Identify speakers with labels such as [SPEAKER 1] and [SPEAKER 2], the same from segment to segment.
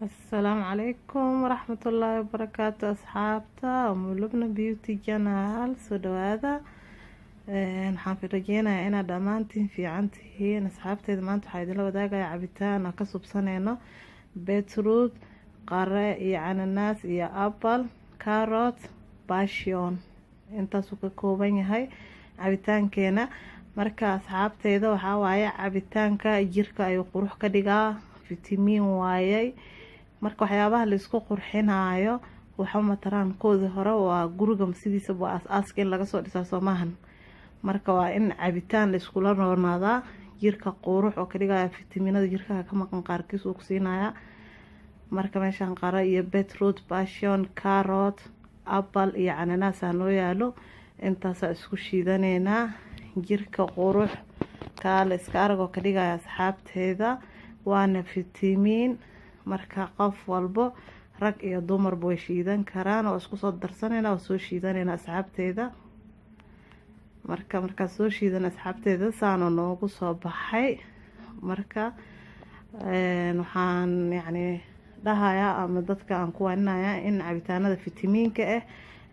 [SPEAKER 1] السلام عليكم ورحمة الله وبركاته أصحابتا وملبنا بيوتي جنال سودوادا waxaan rajeynayaa inaad dhammaantiin fiican tihiin asxaabteeda. maanta waxaa idinla wadaagayaa cabitaan aan ka subsaneyno beetroot, qare iyo cananaas iyo apple, carrot, passion. intaasuu ka kooban yahay cabitaankeena. marka asxaabteeda waxaa waaye cabitaanka jirka ayuu qurux ka dhigaa, fitamiin waayay. marka waxyaabaha la isku qurxinaayo waxa mataraan koodi hore waa guriga sidiisa waa aas-aaska in laga soo dhisaa Soomahan. marka waa in cabitaan la isku roonaadaa jirka qurux oo ka dhigaya fitamiinada jirka ka maqan qaarkiis uu ku siinaya. marka meeshan qare iyo beetroot, passion, carrot, apple iyo cananaas noo yaalo. intaas isku shiidaneena jirka qurux kaale iska arag oo ka dhigaya asxaabteeda, waana fitamiin. marka qof walbo rag iyo dumarba way shiidan karaan oo isku soo darsanayna oo soo shiidanayna asxaabteeda. marka soo shiidan asxaabteeda saano noogu soo baxay. marka waxaan dhahayaa ama dadka aan ku waaninayaa in cabitaanada fitamiinka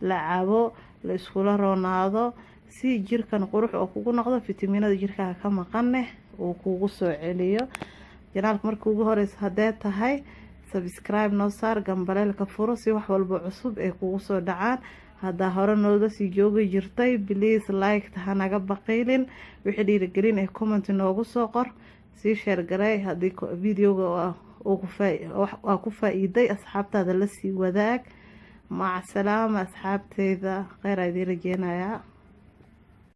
[SPEAKER 1] la cabo, la iskula roonaado si jirkan qurux oo kugu noqdo, fitamiinada jirka ka maqan uu kugu soo celiyo. janaalka markii ugu horeysa hadee tahay subscribe noo saar, gambaleelka furo si wax walba cusub ee kugu soo dhacaan. haddaa hore nooga sii joogi jirtay please like ha naga baqiilin, wixii dhiirigelin ee comment noogu soo qor, sii share garay haddii videoga waa ku faa'iiday asxaabtaada la sii wadaag. maca salaama asxaabteeda, kheyr idin rajeynayaa.